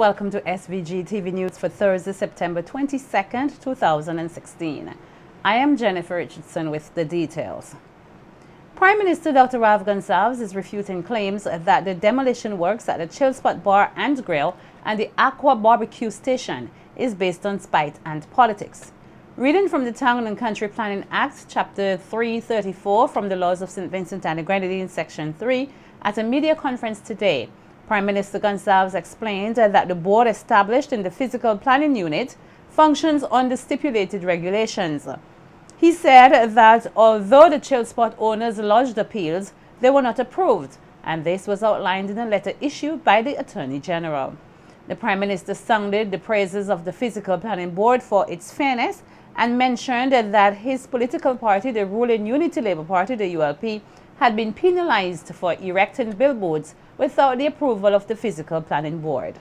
Welcome to SVG-TV News for Thursday, September 22nd, 2016. I am Jennifer Richardson with the details. Prime Minister Dr. Rav Gonsalves is refuting claims that the demolition works at the Chill Spot Bar and Grill and the Aqua Barbecue Station is based on spite and politics. Reading from the Town and Country Planning Act, Chapter 334 from the Laws of St. Vincent and the Grenadines, Section 3, at a media conference today, Prime Minister Gonsalves explained that the board established in the Physical Planning Unit functions under stipulated regulations. He said that although the Chill Spot owners lodged appeals, they were not approved, and this was outlined in a letter issued by the Attorney General. The Prime Minister sounded the praises of the Physical Planning Board for its fairness and mentioned that his political party, the ruling Unity Labour Party, the ULP, had been penalized for erecting billboards without the approval of the Physical Planning Board.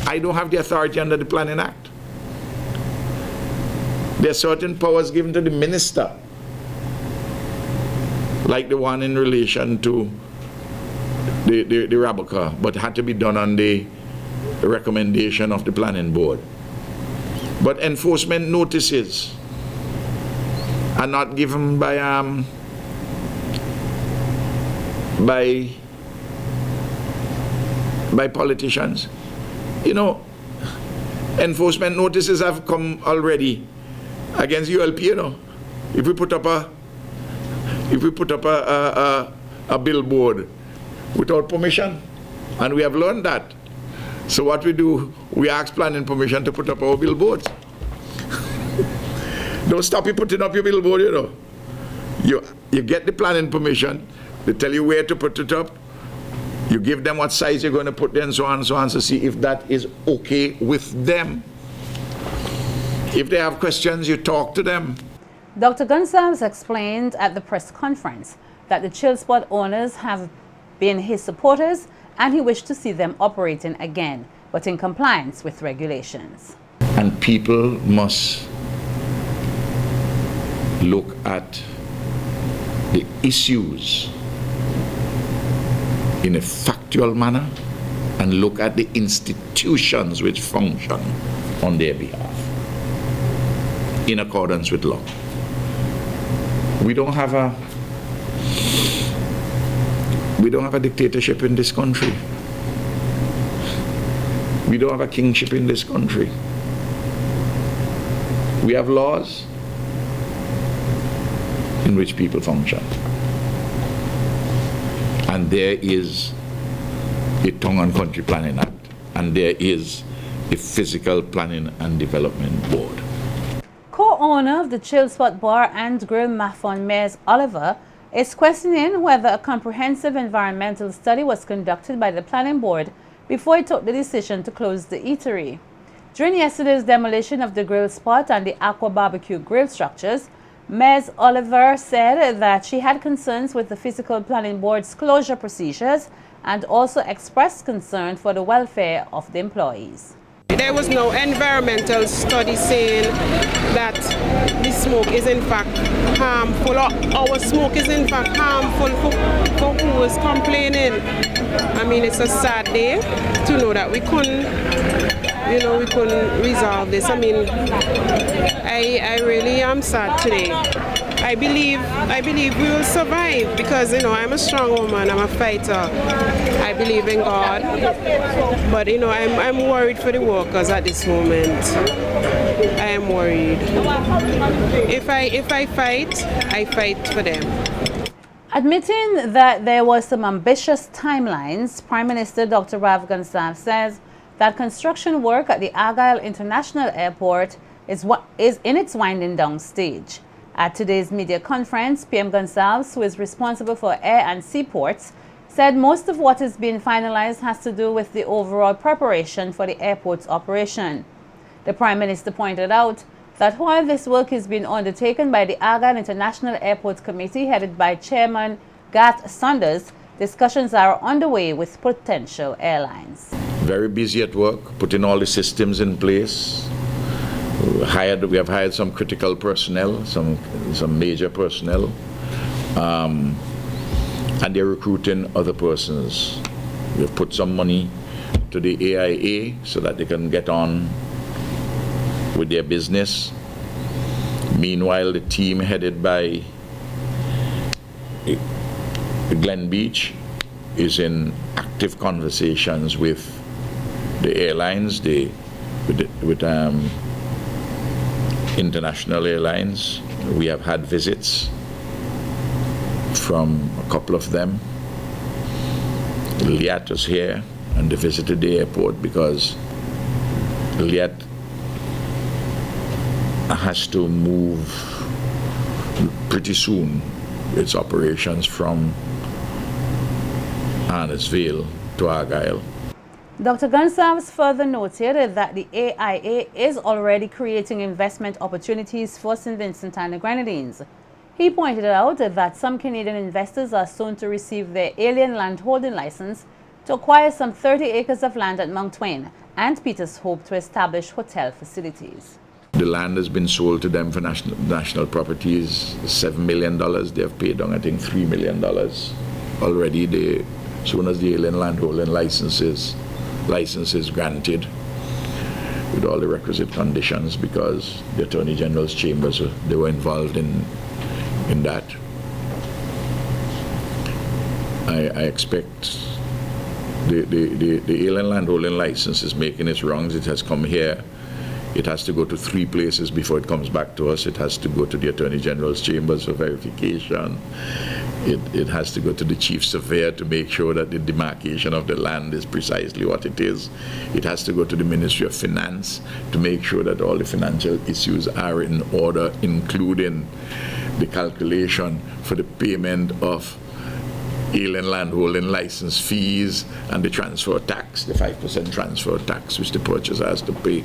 I don't have the authority under the Planning Act. There are certain powers given to the minister, like the one in relation to the Rabuka, but had to be done on the recommendation of the Planning Board. But enforcement notices are not given by politicians. You know, enforcement notices have come already against ULP. You know, if we put up a billboard without permission, and we have learned that. So what we do, we ask planning permission to put up our billboards. Don't stop you putting up your billboard, you know. You get the planning permission, they tell you where to put it up, you give them what size you're going to put there, and so on, to see if that is okay with them. If they have questions, you talk to them. Dr. Gonsalves explained at the press conference that the Chill Spot owners have been his supporters and he wished to see them operating again, but in compliance with regulations. And people must look at the issues in a factual manner and look at the institutions which function on their behalf in accordance with law. We don't have a dictatorship in this country. We don't have a kingship in this country. We have laws in which people function. And there is a Town and Country Planning Act, and there is a Physical Planning and Development Board. Co-owner of the Chill Spot Bar and Grill, Maffon Mares Oliver, is questioning whether a comprehensive environmental study was conducted by the Planning Board before it took the decision to close the eatery. During yesterday's demolition of the grill spot and the Aqua Barbecue grill structures, Ms. Oliver said that she had concerns with the Physical Planning Board's closure procedures and also expressed concern for the welfare of the employees. There was no environmental study saying that the smoke is in fact harmful, or our smoke is in fact harmful for who is complaining. I mean, it's a sad day to know that we couldn't resolve this. I mean, I really am sad today. I believe we will survive because, you know, I'm a strong woman, I'm a fighter. I believe in God, but, you know, I'm worried for the workers at this moment. I am worried. If I fight, I fight for them. Admitting that there were some ambitious timelines, Prime Minister Dr. Rav Gonsalves says that construction work at the Argyle International Airport is in its winding down stage. At today's media conference, PM Gonsalves, who is responsible for air and seaports, said most of what is being finalized has to do with the overall preparation for the airport's operation. The Prime Minister pointed out that while this work is being undertaken by the Argyle International Airport Committee headed by Chairman Garth Saunders, discussions are underway with potential airlines. Very busy at work, putting all the systems in place. We have hired some critical personnel, some major personnel, and they're recruiting other persons. We've put some money to the AIA so that they can get on with their business. Meanwhile, the team headed by Glen Beach is in active conversations with the airlines, with international airlines. We have had visits from a couple of them. Liat was here and they visited the airport because Liat has to move pretty soon its operations from Arnesville to Argyle. Dr. Gonsalves further noted that the AIA is already creating investment opportunities for St. Vincent and the Grenadines. He pointed out that some Canadian investors are soon to receive their alien land holding license to acquire some 30 acres of land at Mount Twain, and Peters hope to establish hotel facilities. The land has been sold to them for national properties, $7 million. They have paid on, I think, $3 million already. As soon as the alien land holding license is granted with all the requisite conditions, because the Attorney General's chambers, they were involved in that. I expect the alien land holding license is making its rounds. It has come here. It has to go to 3 places before it comes back to us. It has to go to the Attorney General's chambers for verification. It has to go to the Chief Surveyor to make sure that the demarcation of the land is precisely what it is. It has to go to the Ministry of Finance to make sure that all the financial issues are in order, including the calculation for the payment of alien land holding license fees and the transfer tax, the 5% transfer tax which the purchaser has to pay.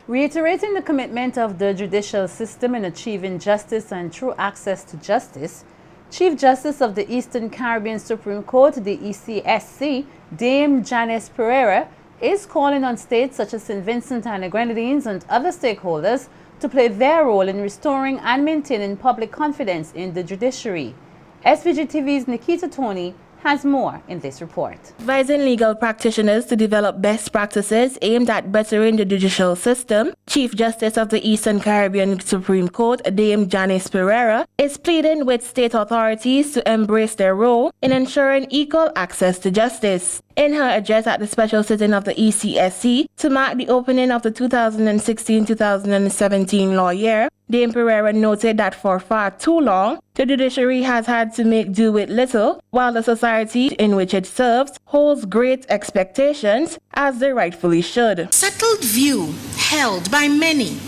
Reiterating the commitment of the judicial system in achieving justice and true access to justice, Chief Justice of the Eastern Caribbean Supreme Court, the ECSC, Dame Janice Pereira, is calling on states such as St. Vincent and the Grenadines and other stakeholders to play their role in restoring and maintaining public confidence in the judiciary. SVG-TV's Nikita Tony has more in this report. Advising legal practitioners to develop best practices aimed at bettering the judicial system, Chief Justice of the Eastern Caribbean Supreme Court, Dame Janice Pereira, is pleading with state authorities to embrace their role in ensuring equal access to justice. In her address at the special sitting of the ECSC to mark the opening of the 2016-2017 law year, Dame Pereira noted that for far too long, the judiciary has had to make do with little, while the society in which it serves holds great expectations, as they rightfully should. Settled view held by many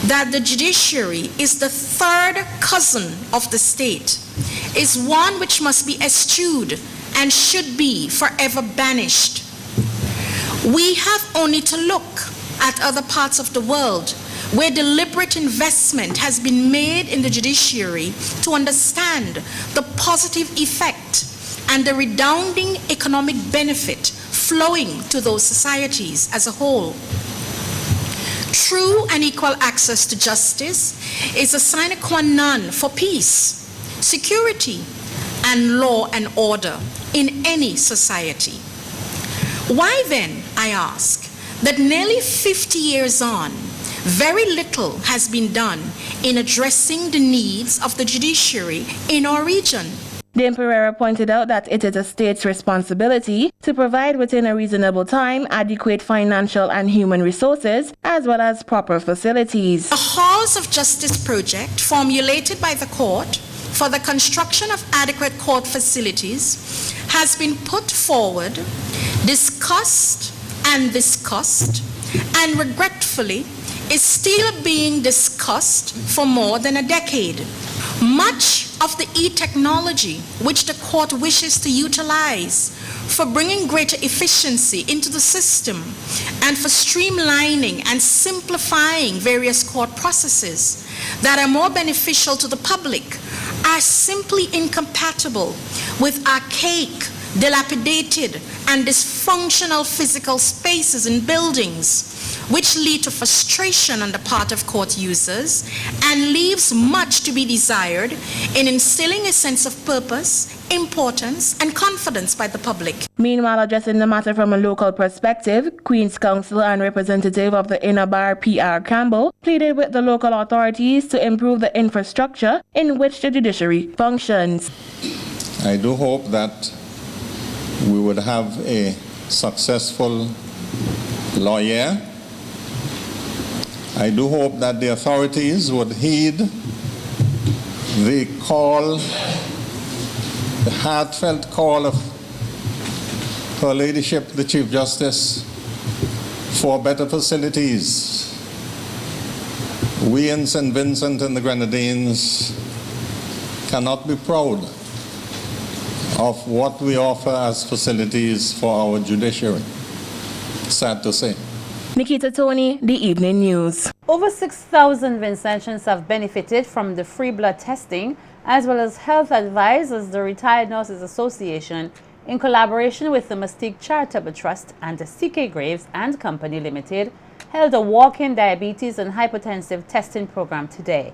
that the judiciary is the third cousin of the state is one which must be eschewed and should be forever banished. We have only to look at other parts of the world where deliberate investment has been made in the judiciary to understand the positive effect and the redounding economic benefit flowing to those societies as a whole. True and equal access to justice is a sine qua non for peace, security, and law and order in any society. Why then, I ask, that nearly 50 years on, very little has been done in addressing the needs of the judiciary in our region? Dame Pereira pointed out that it is a state's responsibility to provide within a reasonable time adequate financial and human resources as well as proper facilities. The Halls of Justice project formulated by the court for the construction of adequate court facilities has been put forward, discussed, and regretfully is still being discussed for more than a decade. Much of the e-technology which the court wishes to utilize for bringing greater efficiency into the system and for streamlining and simplifying various court processes that are more beneficial to the public are simply incompatible with archaic dilapidated and dysfunctional physical spaces in buildings, which lead to frustration on the part of court users and leaves much to be desired in instilling a sense of purpose, importance, and confidence by the public. Meanwhile, addressing the matter from a local perspective, Queen's Counsel and representative of the Inner Bar, P.R. Campbell, pleaded with the local authorities to improve the infrastructure in which the judiciary functions. I do hope that we would have a successful lawyer. I do hope that the authorities would heed the call, the heartfelt call of Her Ladyship, the Chief Justice, for better facilities. We in St. Vincent and the Grenadines cannot be proud of what we offer as facilities for our judiciary. Sad to say. Nikita Tony, The Evening News. Over 6,000 Vincentians have benefited from the free blood testing, as well as health advice, as the Retired Nurses Association, in collaboration with the Mystique Charitable Trust and the CK Graves and Company Limited, held a walk-in diabetes and hypertensive testing program today.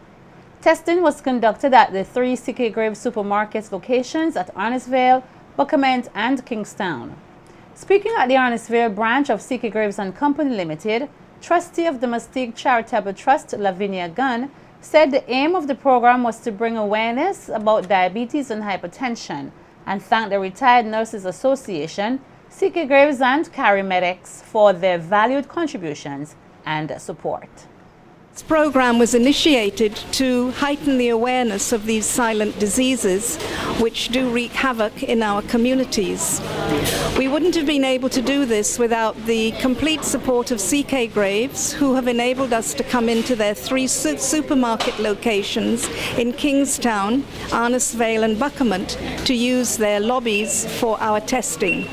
Testing was conducted at the 3 CK Graves supermarkets locations at Arnisvale, Buckament, and Kingstown. Speaking at the Arnisvale branch of CK Graves and Company Limited, trustee of the Mystique Charitable Trust, Lavinia Gunn, said the aim of the program was to bring awareness about diabetes and hypertension, and thanked the Retired Nurses Association, CK Graves, and Carimedics for their valued contributions and support. This program was initiated to heighten the awareness of these silent diseases which do wreak havoc in our communities. We wouldn't have been able to do this without the complete support of CK Graves, who have enabled us to come into their 3 supermarket locations in Kingstown, Arnisvale and Buckament to use their lobbies for our testing.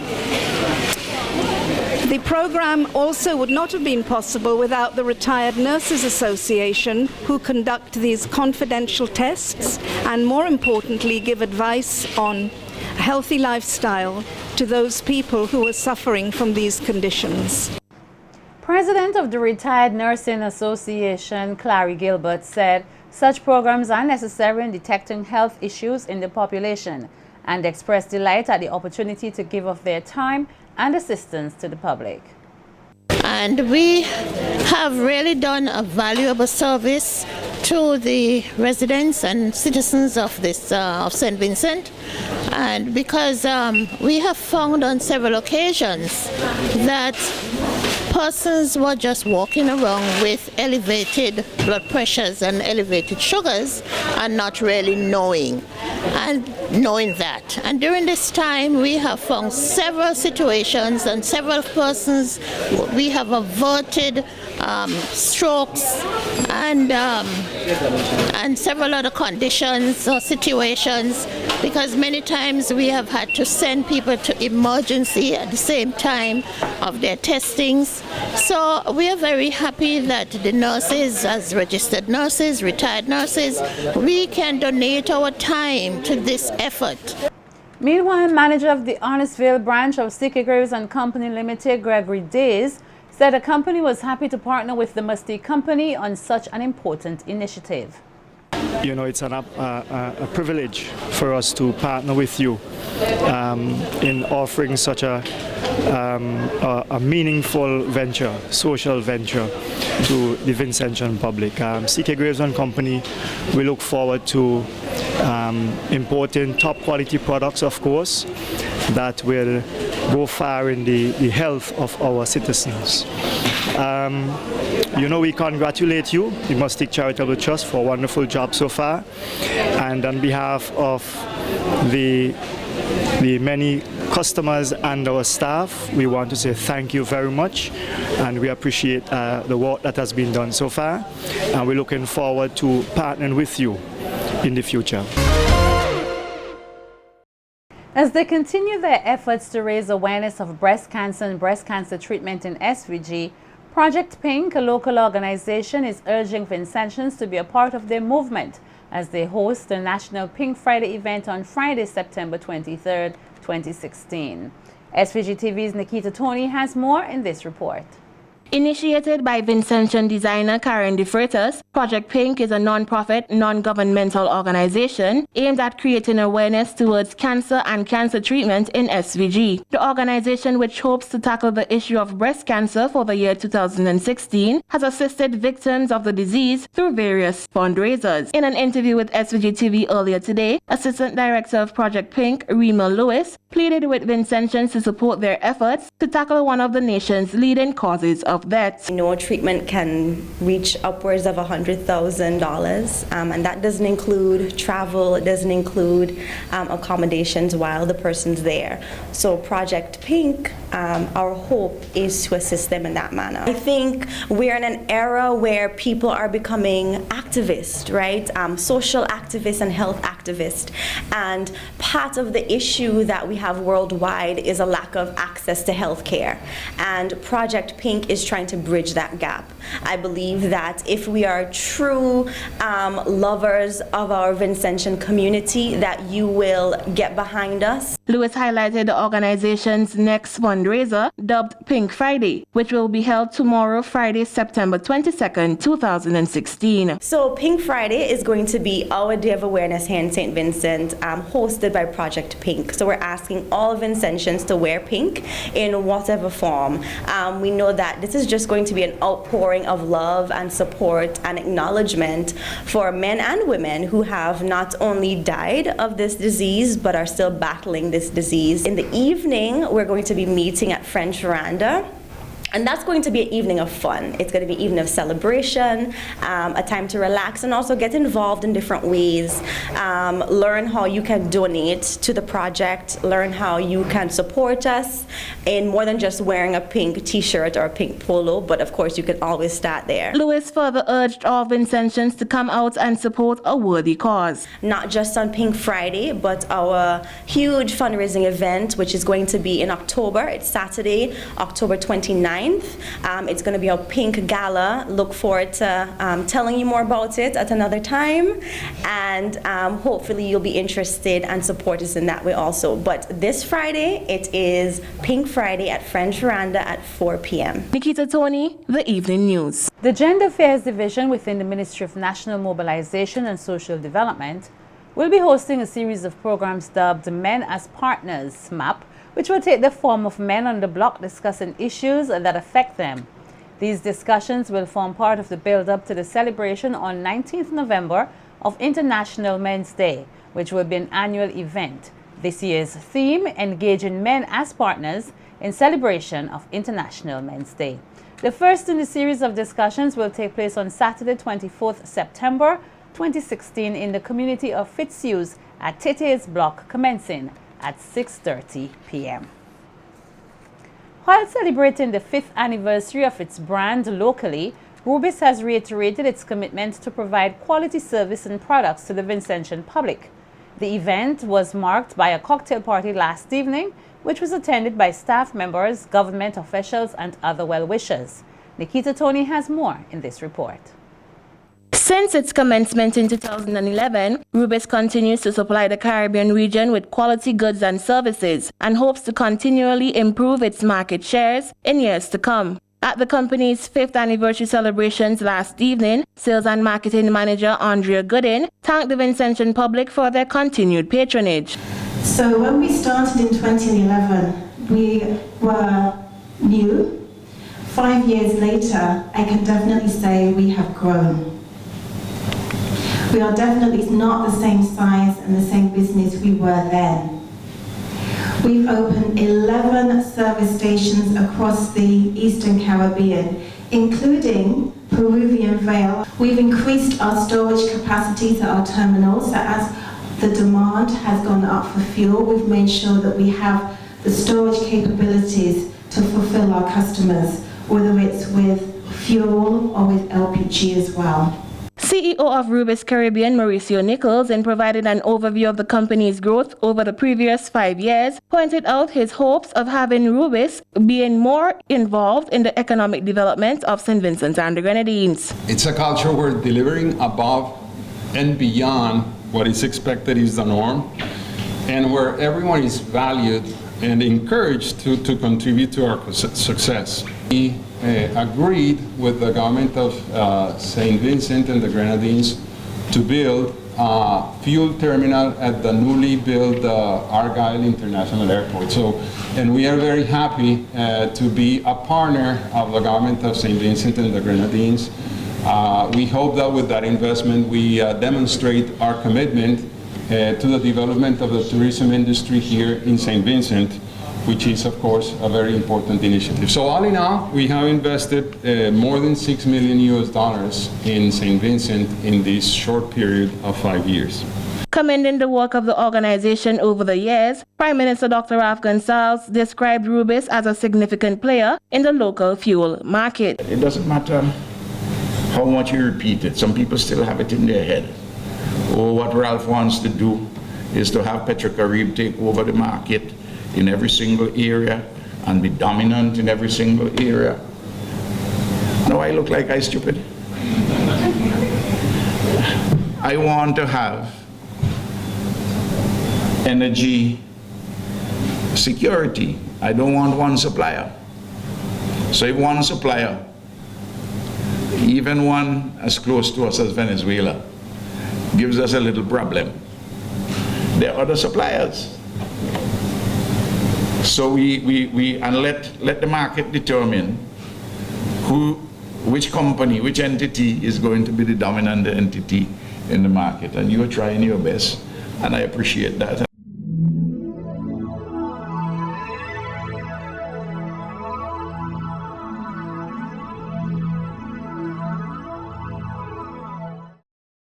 The program also would not have been possible without the Retired Nurses Association, who conduct these confidential tests and, more importantly, give advice on a healthy lifestyle to those people who are suffering from these conditions. President of the Retired Nursing Association, Clary Gilbert, said such programs are necessary in detecting health issues in the population, and expressed delight at the opportunity to give of their time and assistance to the public. And we have really done a valuable service to the residents and citizens of this of St. Vincent, and because we have found on several occasions that persons were just walking around with elevated blood pressures and elevated sugars and not really knowing that. And during this time, we have found several situations and several persons. We have averted strokes and several other conditions or situations, because many times we have had to send people to emergency at the same time of their testings. So we are very happy that the nurses, as registered nurses, retired nurses, we can donate our time to this effort. Meanwhile, manager of the Arnisvale branch of CK Graves and Company Limited, Gregory Days, said the company was happy to partner with the Mystique Company on such an important initiative. You know, it's a privilege for us to partner with you in offering such a meaningful venture, social venture to the Vincentian public. CK Graves and Company, we look forward to importing top quality products, of course, that will go far in the health of our citizens. You know, we congratulate you, the Mystique Charitable Trust, for a wonderful job so far. And on behalf of the many customers and our staff, we want to say thank you very much, and we appreciate the work that has been done so far, and we're looking forward to partnering with you in the future. As they continue their efforts to raise awareness of breast cancer and breast cancer treatment in SVG, Project Pink, a local organization, is urging Vincentians to be a part of their movement as they host the National Pink Friday event on Friday, September 23rd, 2016. SVG-TV's Nikita Tony has more in this report. Initiated by Vincentian designer Karen De Freitas, Project Pink is a non-profit, non-governmental organization aimed at creating awareness towards cancer and cancer treatment in SVG. The organization, which hopes to tackle the issue of breast cancer for the year 2016, has assisted victims of the disease through various fundraisers. In an interview with SVG-TV earlier today, Assistant Director of Project Pink, Rima Lewis, pleaded with Vincentians to support their efforts to tackle one of the nation's leading causes of death. Treatment can reach upwards of $100,000, and that doesn't include travel, it doesn't include accommodations while the person's there. So Project Pink, our hope is to assist them in that manner. I think we're in an era where people are becoming activists, right? Social activists and health activists. And part of the issue that we have worldwide is a lack of access to health care. And Project Pink is trying to bridge that gap. I believe that if we are true lovers of our Vincentian community, that you will get behind us. Lewis highlighted the organization's next fundraiser, dubbed Pink Friday, which will be held tomorrow, Friday, September 22nd, 2016. So Pink Friday is going to be our Day of Awareness here in St. Vincent, hosted by Project Pink. So we're asking all Vincentians to wear pink in whatever form. We know that this is just going to be an outpouring of love and support and acknowledgement for men and women who have not only died of this disease but are still battling this disease. In the evening, we're going to be meeting at French Veranda. And that's going to be an evening of fun. It's going to be an evening of celebration, a time to relax and also get involved in different ways. Learn how you can donate to the project, learn how you can support us in more than just wearing a pink t-shirt or a pink polo, but of course you can always start there. Lewis further urged all Vincentians to come out and support a worthy cause. Not just on Pink Friday, but our huge fundraising event, which is going to be in October. It's Saturday, October 29th. It's going to be a pink gala. Look forward to telling you more about it at another time, and hopefully you'll be interested and support us in that way also. But this Friday, it is Pink Friday at French Veranda at 4 p.m. Nikita Tony, The Evening News. The Gender Affairs Division within the Ministry of National Mobilization and Social Development will be hosting a series of programs dubbed Men as Partners MAP, which will take the form of men on the block discussing issues that affect them. These discussions will form part of the build-up to the celebration on 19th November of International Men's Day, which will be an annual event. This year's theme, Engaging Men as Partners in celebration of International Men's Day. The first in the series of discussions will take place on Saturday, 24th September 2016 in the community of Fitzhughes at Tete's Block, commencing at 6:30 p.m. While celebrating the 5th anniversary of its brand locally, Rubus has reiterated its commitment to provide quality service and products to the Vincentian public. The event was marked by a cocktail party last evening, which was attended by staff members, government officials, and other well-wishers. Nikita Tony has more in this report. Since its commencement in 2011, Rubus continues to supply the Caribbean region with quality goods and services and hopes to continually improve its market shares in years to come. At the company's 5th anniversary celebrations last evening, Sales and Marketing Manager Andrea Goodin thanked the Vincentian public for their continued patronage. So when we started in 2011, we were new. 5 years later, I can definitely say we have grown. We are definitely not the same size and the same business we were then. We've opened 11 service stations across the Eastern Caribbean, including Peruvian Vale. We've increased our storage capacities at our terminals, so as the demand has gone up for fuel, we've made sure that we have the storage capabilities to fulfill our customers, whether it's with fuel or with LPG as well. CEO of Rubus Caribbean, Mauricio Nichols, in providing an overview of the company's growth over the previous 5 years, pointed out his hopes of having Rubus being more involved in the economic development of St. Vincent and the Grenadines. It's a culture where delivering above and beyond what is expected is the norm. and where everyone is valued and encouraged to contribute to our success. We agreed with the government of St. Vincent and the Grenadines to build a fuel terminal at the newly built Argyle International Airport. And we are very happy to be a partner of the government of St. Vincent and the Grenadines. We hope that with that investment we demonstrate our commitment to the development of the tourism industry here in St. Vincent, which is, of course, a very important initiative. So all in all, we have invested more than $6 million in St. Vincent in this short period of 5 years. Commending the work of the organization over the years, Prime Minister Dr. Ralph Gonsalves described Rubus as a significant player in the local fuel market. It doesn't matter how much you repeat it. Some people still have it in their head. Or what Ralph wants to do is to have Petrocarib take over the market in every single area and be dominant in every single area. No, I look like I'm stupid. I want to have energy security. I don't want one supplier. So if one supplier, even one as close to us as Venezuela, gives us a little problem, there are other suppliers. So let the market determine which company, which entity is going to be the dominant entity in the market. And you are trying your best, and I appreciate that.